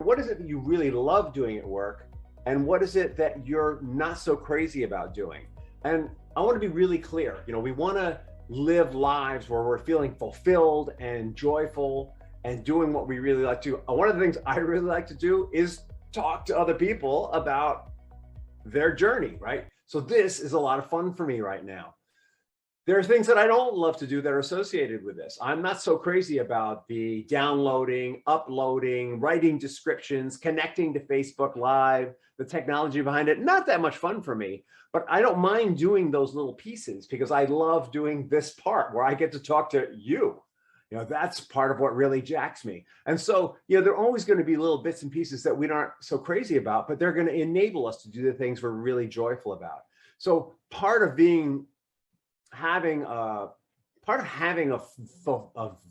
what is it that you really love doing at work? And what is it that you're not so crazy about doing? And I want to be really clear. We want to live lives where we're feeling fulfilled and joyful and doing what we really like to do. One of the things I really like to do is talk to other people about their journey, right? So this is a lot of fun for me right now. There are things that I don't love to do that are associated with this. I'm not so crazy about the downloading, uploading, writing descriptions, connecting to Facebook Live, the technology behind it. Not that much fun for me, but I don't mind doing those little pieces because I love doing this part where I get to talk to you. That's part of what really jacks me. And so, there are always going to be little bits and pieces that we aren't so crazy about, but they're going to enable us to do the things we're really joyful about. So part of having a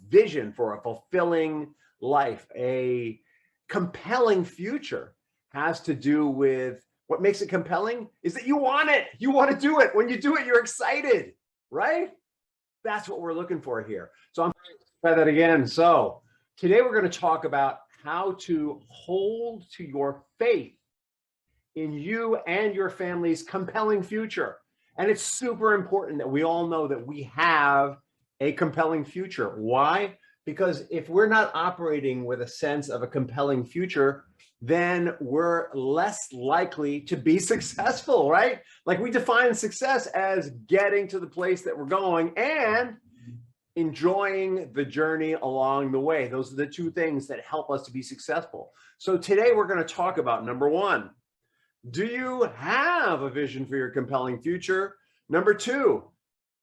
vision for a fulfilling life, a compelling future, has to do with what makes it compelling is that you want it. You want to do it. When you do it, you're excited, right? That's what we're looking for here. So I'm going to try that again. So today we're going to talk about how to hold to your faith in you and your family's compelling future. And it's super important that we all know that we have a compelling future. Why? Because if we're not operating with a sense of a compelling future, then we're less likely to be successful, right? Like we define success as getting to the place that we're going and enjoying the journey along the way. Those are the two things that help us to be successful. So today we're going to talk about number one. Do you have a vision for your compelling future? Number two,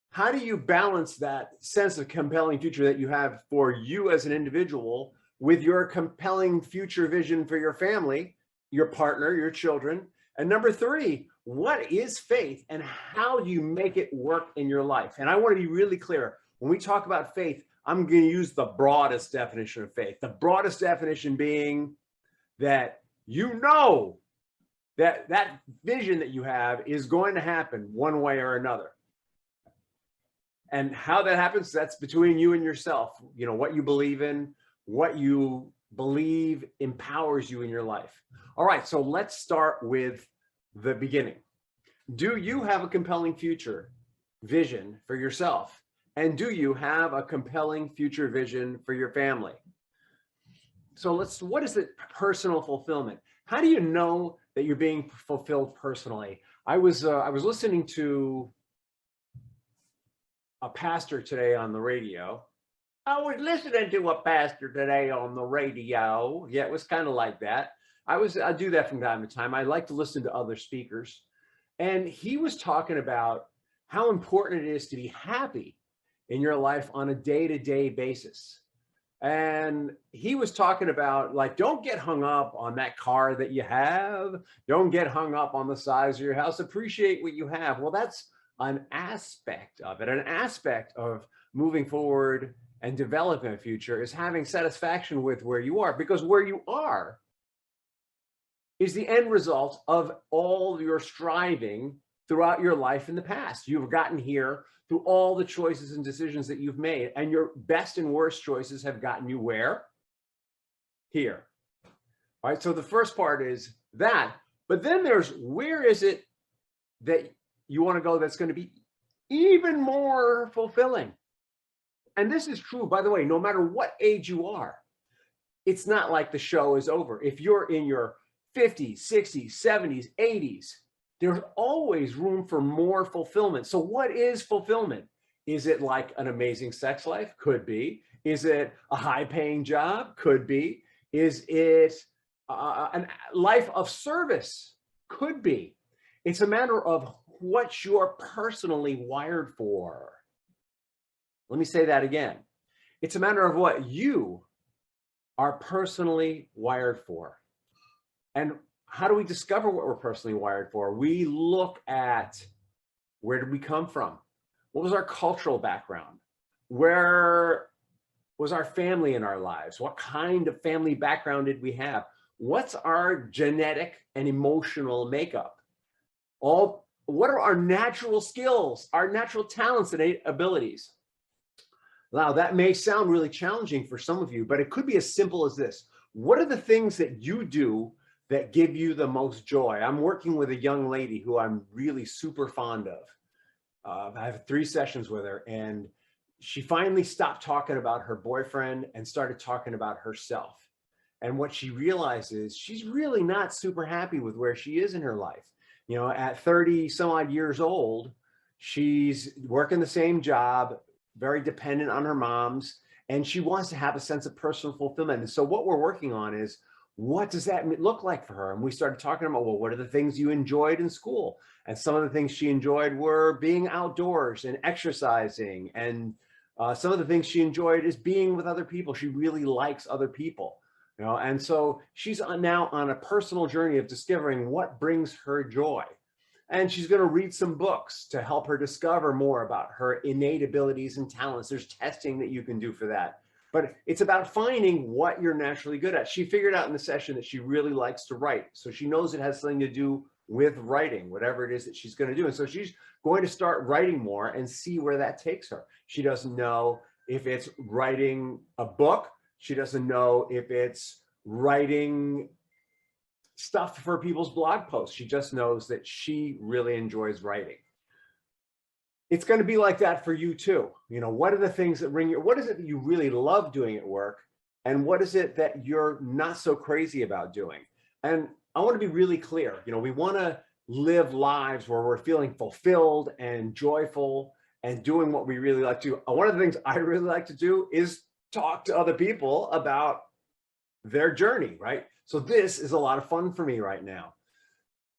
how do you balance that sense of compelling future that you have for you as an individual with your compelling future vision for your family, your partner, your children? And number three, what is faith and how do you make it work in your life? And I want to be really clear. When we talk about faith, I'm going to use the broadest definition of faith. The broadest definition being that that vision that you have is going to happen one way or another. And how that happens, that's between you and yourself. What you believe in, what you believe empowers you in your life. All right, so let's start with the beginning. Do you have a compelling future vision for yourself? And do you have a compelling future vision for your family? So what is it? Personal fulfillment. How do you know that you're being fulfilled personally? I was listening to a pastor today on the radio. I was listening to a pastor today on the radio. Yeah, it was kind of like that. I do that from time to time. I like to listen to other speakers. And he was talking about how important it is to be happy in your life on a day-to-day basis. And he was talking about, like, don't get hung up on that car that you have. Don't get hung up on the size of your house. Appreciate what you have. Well, that's an aspect of it. An aspect of moving forward and developing a future is having satisfaction with where you are, because where you are is the end result of all your striving throughout your life in the past. You've gotten here through all the choices and decisions that you've made, and your best and worst choices have gotten you where? Here. All right, so the first part is that, but then there's where is it that you want to go that's going to be even more fulfilling? And this is true, by the way, no matter what age you are. It's not like the show is over. If you're in your 50s, 60s, 70s, 80s, there's always room for more fulfillment. So what is fulfillment? Is it like an amazing sex life? Could be. Is it a high-paying job? Could be. Is it a life of service? Could be. It's a matter of what you're personally wired for. Let me say that again. It's a matter of what you are personally wired for. And how do we discover what we're personally wired for? We look at, where did we come from? What was our cultural background? Where was our family in our lives? What kind of family background did we have? What's our genetic and emotional makeup? What are our natural skills, our natural talents and abilities? Now, that may sound really challenging for some of you, but it could be as simple as this. what are the things that you do that give you the most joy? I'm working with a young lady who I'm really super fond of. I have 3 sessions with her, and she finally stopped talking about her boyfriend and started talking about herself. And what she realizes, she's really not super happy with where she is in her life. You know, at 30 some odd years old, she's working the same job, very dependent on her mom's, and she wants to have a sense of personal fulfillment. And so what we're working on is, what does that look like for her? And we started talking about, well, what are the things you enjoyed in school? And some of the things she enjoyed were being outdoors and exercising. And some of the things she enjoyed is being with other people. She really likes other people, you know, and so she's now on a personal journey of discovering what brings her joy. And she's going to read some books to help her discover more about her innate abilities and talents. There's testing that you can do for that. But it's about finding what you're naturally good at. She figured out in the session that she really likes to write. So she knows it has something to do with writing, whatever it is that she's going to do. And so she's going to start writing more and see where that takes her. She doesn't know if it's writing a book. She doesn't know if it's writing stuff for people's blog posts. She just knows that she really enjoys writing. It's going to be like that for you too. You know, what are the things that bring you, what is it that you really love doing at work? And what is it that you're not so crazy about doing? And I want to be really clear. You know, we want to live lives where we're feeling fulfilled and joyful and doing what we really like to do. One of the things I really like to do is talk to other people about their journey, right? So this is a lot of fun for me right now.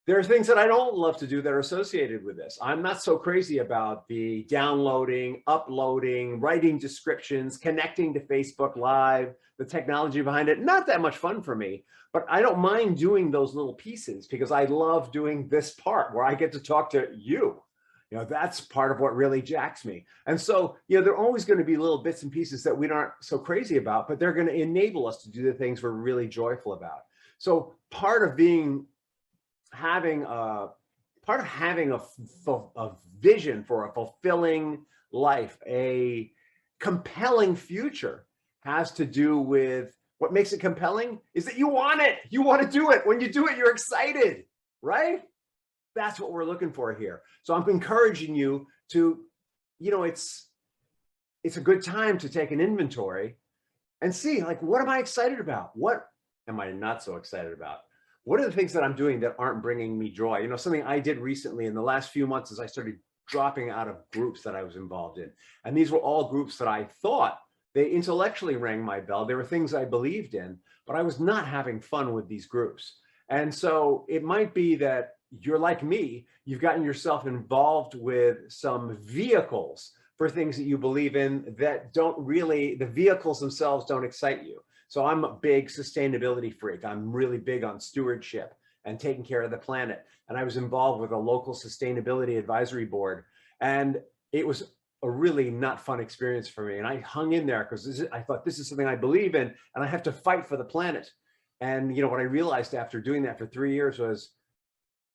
There are things that I don't love to do that are associated with this. I'm not so crazy about the downloading, uploading, writing descriptions, connecting to Facebook Live, the technology behind it. Not that much fun for me, but I don't mind doing those little pieces because I love doing this part where I get to talk to you. You know, that's part of what really jacks me. And so, you know, there are always going to be little bits and pieces that we aren't so crazy about, but they're going to enable us to do the things we're really joyful about. So part of having a vision for a fulfilling life, a compelling future, has to do with what makes it compelling is that you want it. You want to do it. When you do it, you're excited, right? That's what we're looking for here. So I'm encouraging you to, you know, it's a good time to take an inventory and see, like, what am I excited about? What am I not so excited about? What are the things that I'm doing that aren't bringing me joy? You know, something I did recently in the last few months is I started dropping out of groups that I was involved in. And these were all groups that I thought they intellectually rang my bell. They were things I believed in, but I was not having fun with these groups. And so it might be that you're like me, you've gotten yourself involved with some vehicles for things that you believe in that don't really, the vehicles themselves don't excite you. So I'm a big sustainability freak. I'm really big on stewardship and taking care of the planet. And I was involved with a local sustainability advisory board. And it was a really not fun experience for me. And I hung in there because I thought this is something I believe in and I have to fight for the planet. And, you know, what I realized after doing that for 3 years was,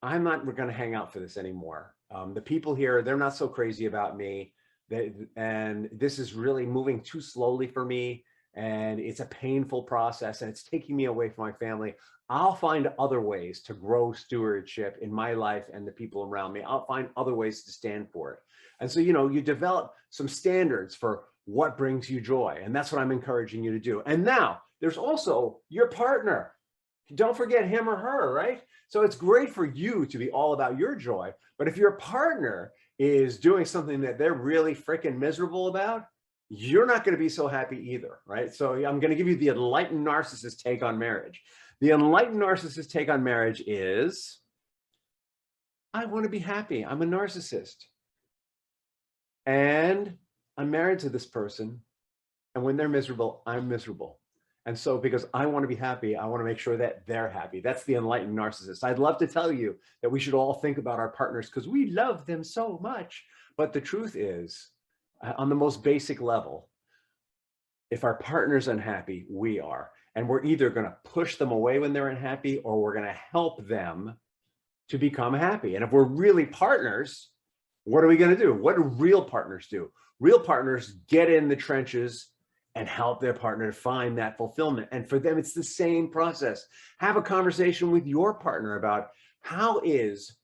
I'm not going to hang out for this anymore. The people here, they're not so crazy about me. And this is really moving too slowly for me. And it's a painful process and it's taking me away from my family. I'll find other ways to grow stewardship in my life and the people around me. I'll find other ways to stand for it. And so, you know, you develop some standards for what brings you joy. And that's what I'm encouraging you to do. And now there's also your partner. Don't forget him or her, right? So it's great for you to be all about your joy. But if your partner is doing something that they're really freaking miserable about, you're not going to be so happy either, right? So I'm going to give you the enlightened narcissist take on marriage. The enlightened narcissist take on marriage is, I want to be happy. I'm a narcissist. And I'm married to this person. And when they're miserable, I'm miserable. And so because I want to be happy, I want to make sure that they're happy. That's the enlightened narcissist. I'd love to tell you that we should all think about our partners because we love them so much. But the truth is, on the most basic level, if our partner's unhappy, we are. And we're either going to push them away when they're unhappy or we're going to help them to become happy. And if we're really partners, what are we going to do? What do real partners do? Real partners get in the trenches and help their partner to find that fulfillment. And for them, it's the same process. Have a conversation with your partner about how is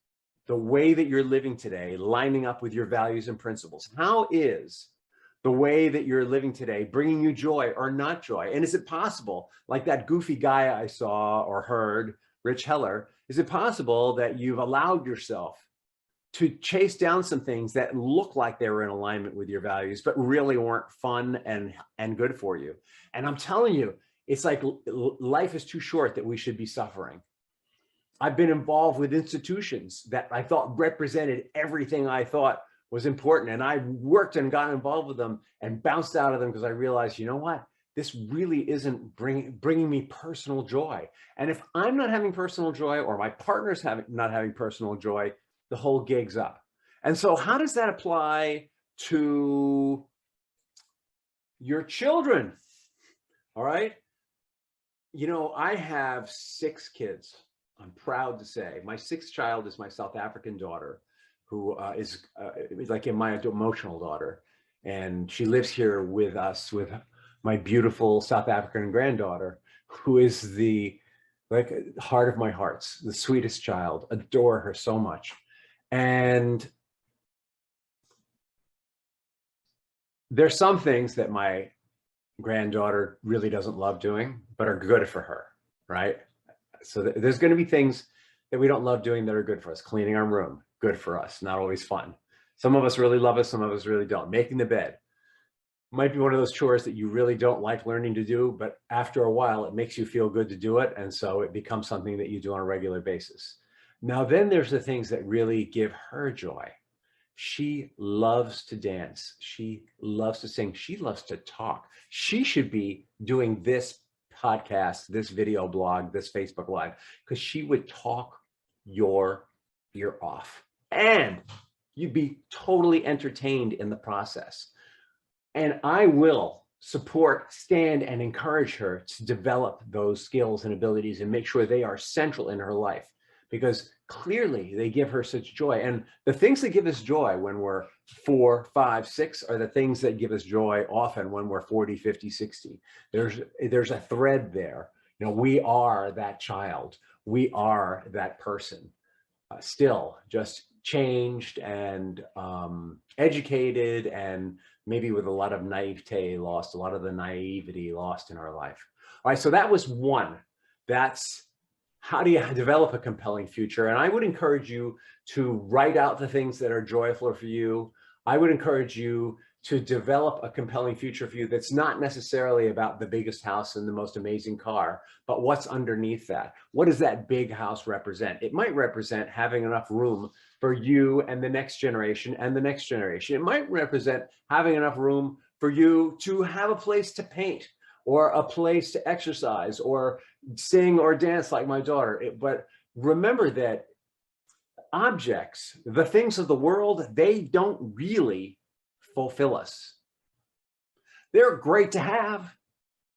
the way that you're living today lining up with your values and principles? How is the way that you're living today bringing you joy or not joy? And is it possible, like that goofy guy I saw or heard, Rich Heller, is it possible that you've allowed yourself to chase down some things that look like they were in alignment with your values, but really weren't fun and good for you? And I'm telling you, it's like life is too short that we should be suffering. I've been involved with institutions that I thought represented everything I thought was important. And I worked and got involved with them and bounced out of them because I realized, you know what? This really isn't bringing me personal joy. And if I'm not having personal joy, or my partner's not having personal joy, the whole gig's up. And so how does that apply to your children? All right. You know, I have 6 kids. I'm proud to say my 6th child is my South African daughter, who is like my emotional daughter. And she lives here with us, with my beautiful South African granddaughter, who is the heart of my hearts, the sweetest child. Adore her so much. And there's some things that my granddaughter really doesn't love doing, but are good for her, right? So there's going to be things that we don't love doing that are good for us. Cleaning our room, good for us, not always fun. Some of us really love it, some of us really don't. Making the bed might be one of those chores that you really don't like learning to do, but after a while, it makes you feel good to do it. And so it becomes something that you do on a regular basis. Now, then there's the things that really give her joy. She loves to dance. She loves to sing. She loves to talk. She should be doing this podcast, this video blog, this Facebook Live, because she would talk your ear off. And you'd be totally entertained in the process. And I will support, stand, and encourage her to develop those skills and abilities and make sure they are central in her life, because clearly they give her such joy. And the things that give us joy when we're 4, 5, 6 are the things that give us joy often when we're 40, 50, 60. There's a thread there. You know, we are that child. We are that person, still just changed and educated, and maybe with a lot of naivete lost, a lot of the naivety lost in our life. All right, so that was one. That's how do you develop a compelling future? And I would encourage you to write out the things that are joyful for you. I would encourage you to develop a compelling future for you that's not necessarily about the biggest house and the most amazing car, but what's underneath that. What does that big house represent? It might represent having enough room for you and the next generation and the next generation. It might represent having enough room for you to have a place to paint, or a place to exercise, or sing or dance like my daughter. But remember that objects, the things of the world, they don't really fulfill us. They're great to have,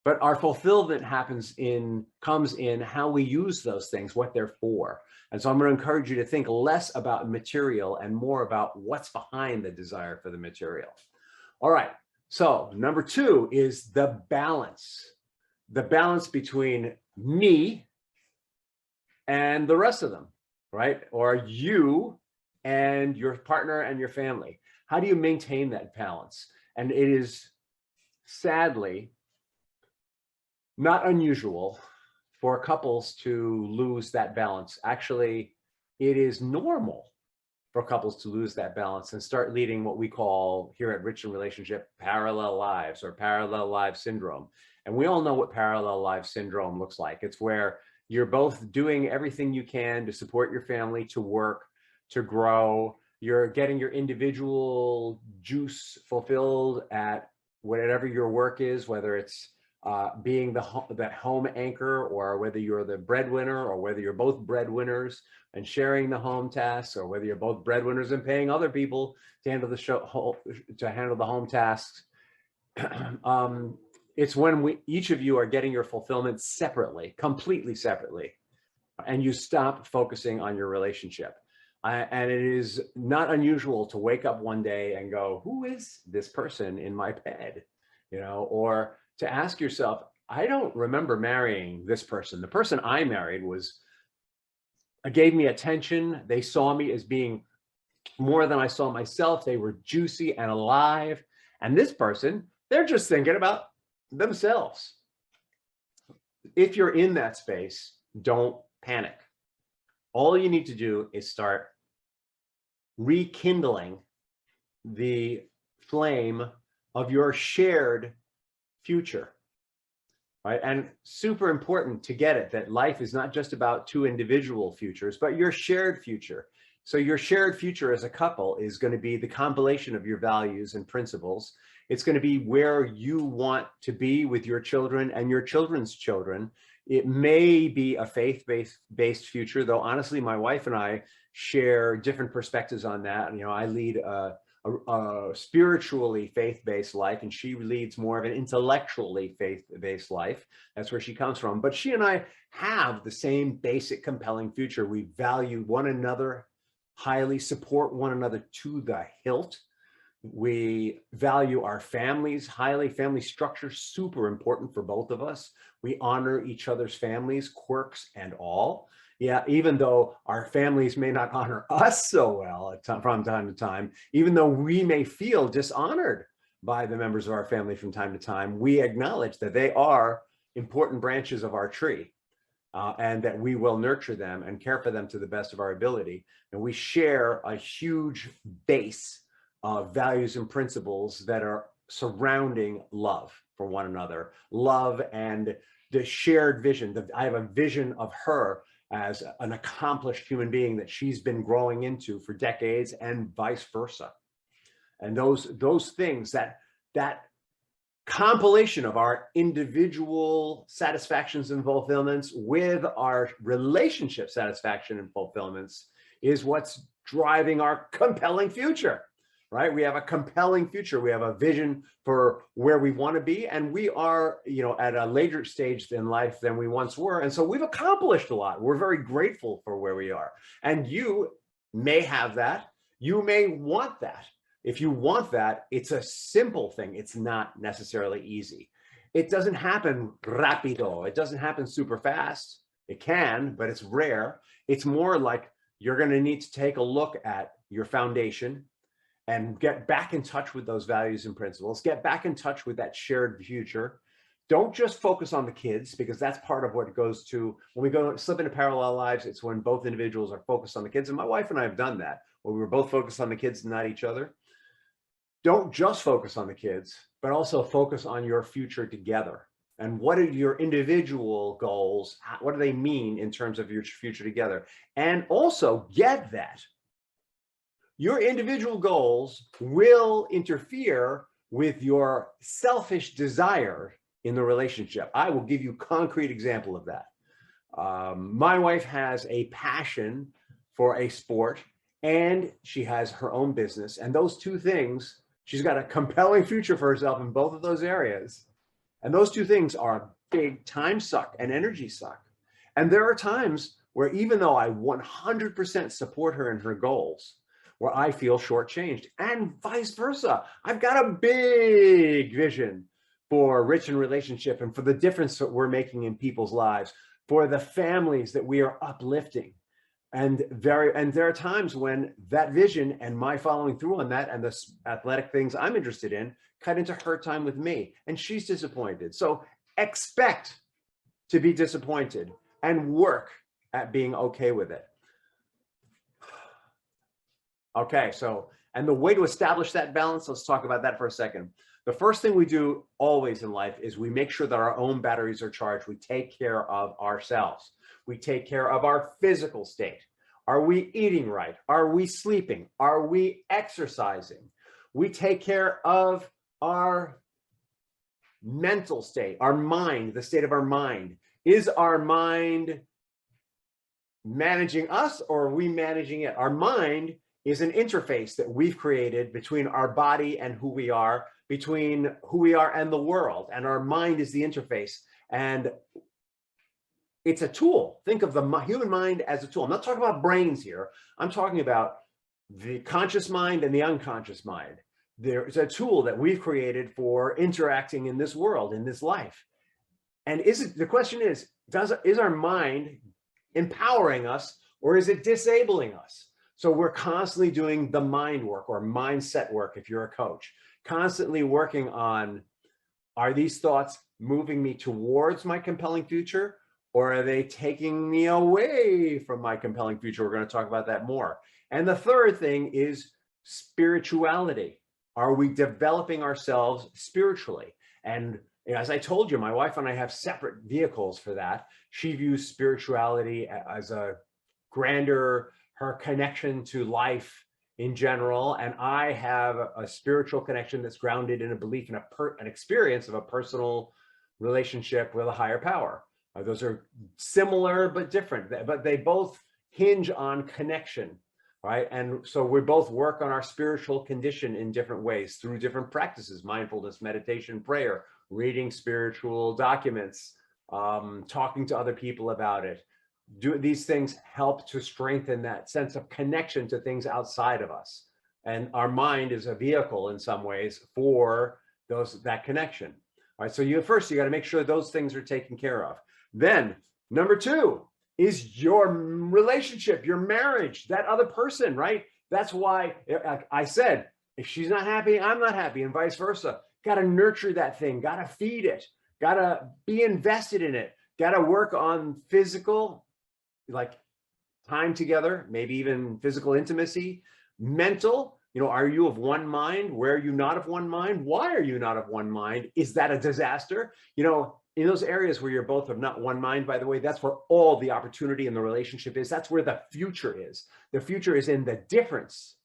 but our fulfillment comes in how we use those things, what they're for. And so I'm going to encourage you to think less about material and more about what's behind the desire for the material. All right. So number 2 is the balance between me and the rest of them, right? Or you and your partner and your family. How do you maintain that balance? And it is sadly not unusual for couples to lose that balance. Actually, it is normal for couples to lose that balance and start leading what we call here at Rich in Relationship parallel lives, or parallel life syndrome. And we all know what parallel life syndrome looks like. It's where you're both doing everything you can to support your family, to work, to grow. You're getting your individual juice fulfilled at whatever your work is, whether it's being that home anchor, or whether you're the breadwinner, or whether you're both breadwinners and sharing the home tasks, or whether you're both breadwinners and paying other people to handle the home tasks. It's when each of you are getting your fulfillment separately, completely separately, and you stop focusing on your relationship. And it is not unusual to wake up one day and go, who is this person in my bed? or to ask yourself, I don't remember marrying this person. The person I married gave me attention. They saw me as being more than I saw myself. They were juicy and alive. And this person, they're just thinking about themselves. If you're in that space, don't panic. All you need to do is start rekindling the flame of your shared future, right? And super important to get it, that life is not just about two individual futures, but your shared future. So your shared future as a couple is going to be the compilation of your values and principles. It's going to be where you want to be with your children and your children's children. It may be a faith-based future, though honestly, my wife and I share different perspectives on that. I lead a spiritually faith-based life, and she leads more of an intellectually faith-based life. That's where she comes from. But she and I have the same basic compelling future. We value one another highly, support one another to the hilt. We value our families highly. Family structure, super important for both of us. We honor each other's families, quirks and all. Yeah, even though our families may not honor us so well from time to time, even though we may feel dishonored by the members of our family from time to time, we acknowledge that they are important branches of our tree, and that we will nurture them and care for them to the best of our ability. And we share a huge base of values and principles that are surrounding love for one another, love and the shared vision. I have a vision of her as an accomplished human being that she's been growing into for decades, and vice versa. And those things, that compilation of our individual satisfactions and fulfillments with our relationship satisfaction and fulfillments is what's driving our compelling future, right? We have a compelling future. We have a vision for where we want to be, and we are, at a later stage in life than we once were. And so we've accomplished a lot. We're very grateful for where we are. And you may have that. You may want that. If you want that, it's a simple thing. It's not necessarily easy. It doesn't happen rapido. It doesn't happen super fast. It can, but it's rare. It's more like you're going to need to take a look at your foundation and get back in touch with those values and principles, get back in touch with that shared future. Don't just focus on the kids, because that's part of what goes to, when we go slip into parallel lives, it's when both individuals are focused on the kids. And my wife and I have done that, where we were both focused on the kids and not each other. Don't just focus on the kids, but also focus on your future together. And what are your individual goals? What do they mean in terms of your future together? And also get that your individual goals will interfere with your selfish desire in the relationship. I will give you a concrete example of that. My wife has a passion for a sport, and she has her own business. And those two things, she's got a compelling future for herself in both of those areas. And those two things are a big time suck and energy suck. And there are times where, even though I 100% support her in her goals, where I feel shortchanged, and vice versa. I've got a big vision for rich in relationship and for the difference that we're making in people's lives, for the families that we are uplifting. And there are times when that vision and my following through on that and the athletic things I'm interested in cut into her time with me, and she's disappointed. So expect to be disappointed and work at being okay with it. Okay, so, and the way to establish that balance, let's talk about that for a second. The first thing we do always in life is we make sure that our own batteries are charged. We take care of ourselves. We take care of our physical state. Are we eating right? Are we sleeping? Are we exercising? We take care of our mental state, our mind, the state of our mind. Is our mind managing us, or are we managing it? Our mind is an interface that we've created between our body and who we are, between who we are and the world. And our mind is the interface. And it's a tool. Think of the human mind as a tool. I'm not talking about brains here. I'm talking about the conscious mind and the unconscious mind. there's a tool that we've created for interacting in this world, in this life. And the question is our mind empowering us, or is it disabling us? So we're constantly doing the mind work or mindset work if you're a coach, constantly working on, are these thoughts moving me towards my compelling future, or are they taking me away from my compelling future? We're going to talk about that more. And the third thing is spirituality. Are we developing ourselves spiritually? And as I told you, my wife and I have separate vehicles for that. She views spirituality as a grander, her connection to life in general, and I have a spiritual connection that's grounded in a belief in an experience of a personal relationship with a higher power. Those are similar but different, but they both hinge on connection, right? And so we both work on our spiritual condition in different ways through different practices: mindfulness, meditation, prayer, reading spiritual documents, talking to other people about it. These things help to strengthen that sense of connection to things outside of us. And our mind is a vehicle in some ways for that connection. All right, so you got to make sure those things are taken care of. Then number two is your relationship, your marriage, that other person, right? That's why I said, if she's not happy, I'm not happy, and vice versa. Got to nurture that thing, got to feed it, got to be invested in it, got to work on physical, like time together, maybe even physical intimacy, mental, are you of one mind? Where are you not of one mind? Why are you not of one mind? Is that a disaster? In those areas where you're both of not one mind, by the way, that's where all the opportunity in the relationship is. That's where the future is. The future is in the difference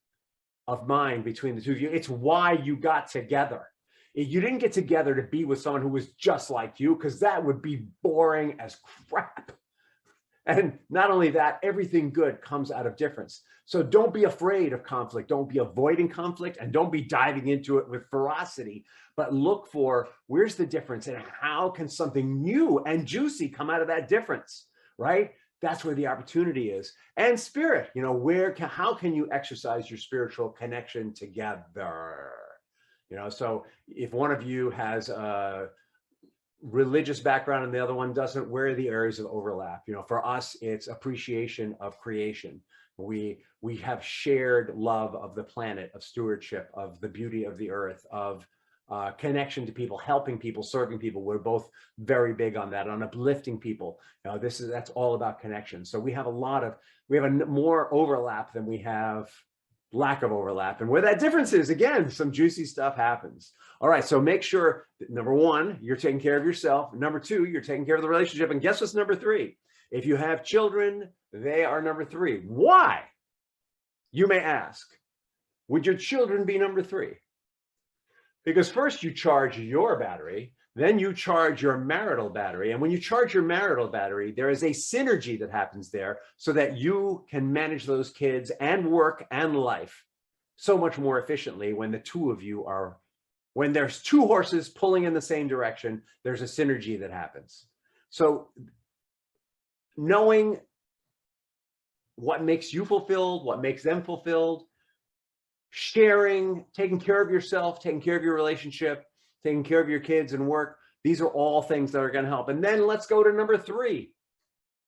of mind between the two of you. It's why you got together. You didn't get together to be with someone who was just like you, because that would be boring as crap. And not only that, everything good comes out of difference. So don't be afraid of conflict. Don't be avoiding conflict, and don't be diving into it with ferocity, but look for where's the difference and how can something new and juicy come out of that difference, right? That's where the opportunity is. And spirit, how can you exercise your spiritual connection together? So if one of you has a religious background and the other one doesn't, where are the areas of overlap? For us, it's appreciation of creation. We have shared love of the planet, of stewardship, of the beauty of the earth, of connection to people, helping people, serving people. We're both very big on that, on uplifting people. That's all about connection. So we have more overlap than we have lack of overlap. And where that difference is, again, some juicy stuff happens. All right, so make sure that, number one, you're taking care of yourself. Number two, you're taking care of the relationship. And guess what's number three? If you have children, they are number three. Why? You may ask, would your children be number three? Because first you charge your battery, then you charge your marital battery. And when you charge your marital battery, there is a synergy that happens there so that you can manage those kids and work and life so much more efficiently when the two of you when there's two horses pulling in the same direction, there's a synergy that happens. So knowing what makes you fulfilled, what makes them fulfilled, sharing, taking care of yourself, taking care of your relationship, taking care of your kids and work. These are all things that are going to help. And then let's go to number three.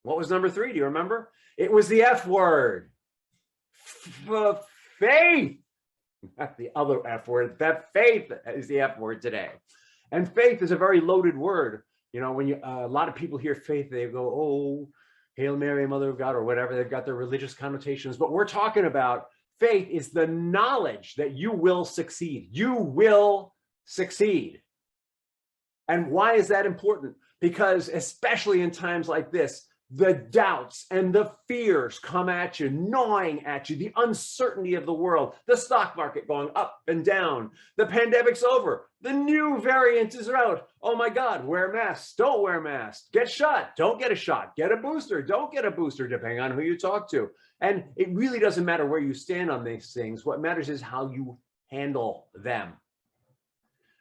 What was number three? Do you remember? It was the F word. Faith. Not the other F word. That faith is the F word today. And faith is a very loaded word. When a lot of people hear faith, they go, oh, Hail Mary, Mother of God, or whatever. They've got their religious connotations. But we're talking about faith is the knowledge that you will succeed. You will succeed. And why is that important? Because especially in times like this, the doubts and the fears come at you, gnawing at you, the uncertainty of the world, the stock market going up and down, the pandemic's over, the new variant is out. Oh my God, wear masks, don't wear masks, get shot, don't get a shot, get a booster, don't get a booster, depending on who you talk to. And it really doesn't matter where you stand on these things. What matters is how you handle them.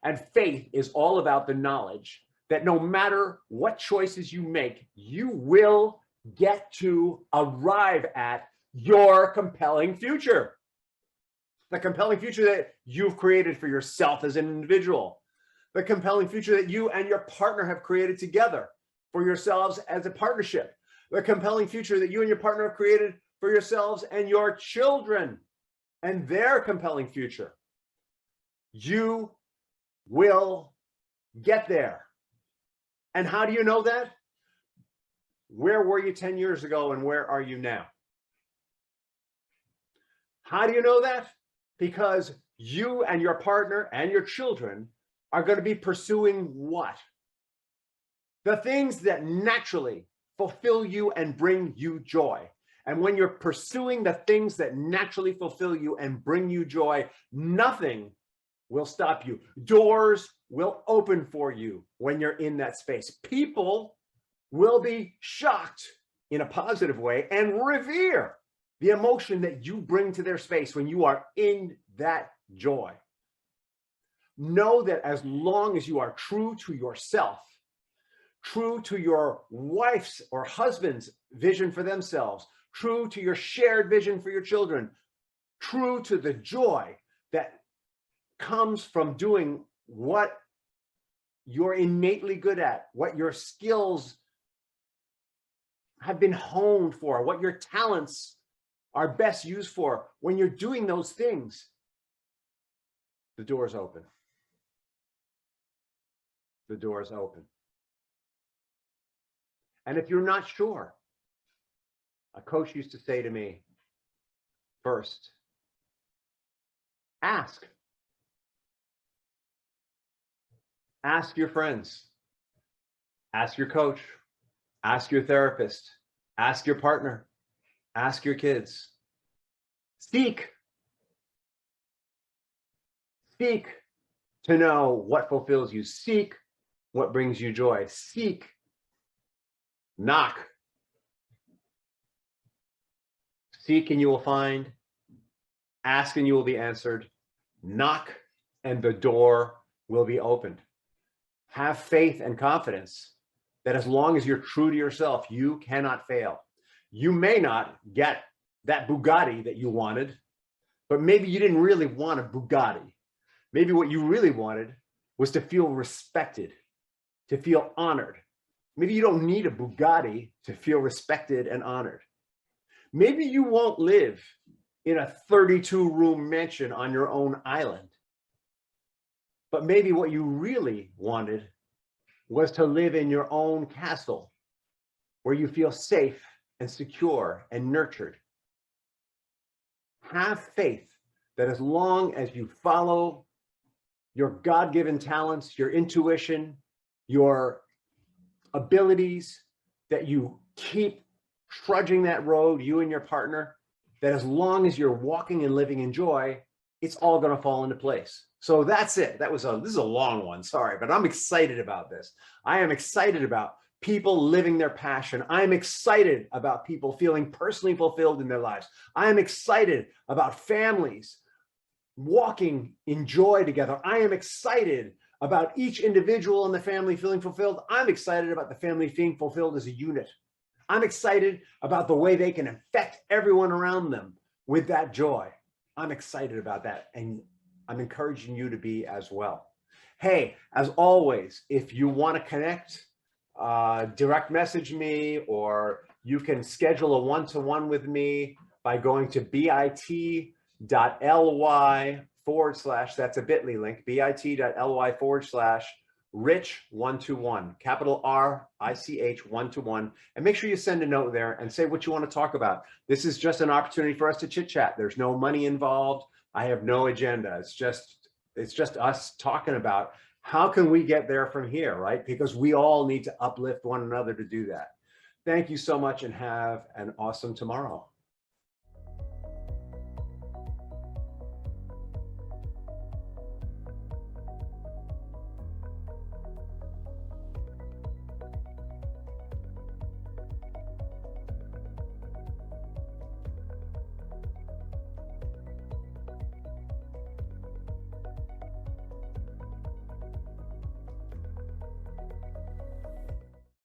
And faith is all about the knowledge that no matter what choices you make, you will get to arrive at your compelling future. the compelling future that you've created for yourself as an individual, the compelling future that you and your partner have created together for yourselves as a partnership, the compelling future that you and your partner have created for yourselves and your children and their compelling future. You will get there. And how do you know that? Where were you 10 years ago and where are you now? How do you know that? Because you and your partner and your children are going to be pursuing what? The things that naturally fulfill you and bring you joy. And when you're pursuing the things that naturally fulfill you and bring you joy, nothing will stop you. Doors will open for you when you're in that space. People will be shocked in a positive way and revere the emotion that you bring to their space when you are in that joy. Know that as long as you are true to yourself, true to your wife's or husband's vision for themselves, true to your shared vision for your children, true to the joy that comes from doing what you're innately good at, what your skills have been honed for, what your talents are best used for. When you're doing those things, the door's open. The door's open. And if you're not sure, a coach used to say to me, first, ask. Ask your friends. Ask your coach. Ask your therapist. Ask your partner. Ask your kids. Seek. Seek to know what fulfills you. Seek what brings you joy. Seek. Knock. Seek and you will find. Ask and you will be answered. Knock and the door will be opened. Have faith and confidence that as long as you're true to yourself, you cannot fail. You may not get that Bugatti that you wanted, but maybe you didn't really want a Bugatti. Maybe what you really wanted was to feel respected, to feel honored. Maybe you don't need a Bugatti to feel respected and honored. Maybe you won't live in a 32-room mansion on your own island. But maybe what you really wanted was to live in your own castle where you feel safe and secure and nurtured. Have faith that as long as you follow your God-given talents, your intuition, your abilities, that you keep trudging that road, you and your partner, that as long as you're walking and living in joy, it's all going to fall into place. So that's it. This is a long one, sorry, but I'm excited about this. I am excited about people living their passion. I'm excited about people feeling personally fulfilled in their lives. I am excited about families walking in joy together. I am excited about each individual in the family feeling fulfilled. I'm excited about the family being fulfilled as a unit. I'm excited about the way they can affect everyone around them with that joy. I'm excited about that, and I'm encouraging you to be as well. Hey, as always, if you want to connect, direct message me, or you can schedule a one-to-one with me by going to bit.ly/, that's a bit.ly link, bit.ly/Rich121, capital R-I-C-H 121, and make sure you send a note there and say what you want to talk about. This is just an opportunity for us to chit chat. There's no money involved. I have no agenda. It's just us talking about how can we get there from here, right? Because we all need to uplift one another to do that. Thank you so much and have an awesome tomorrow.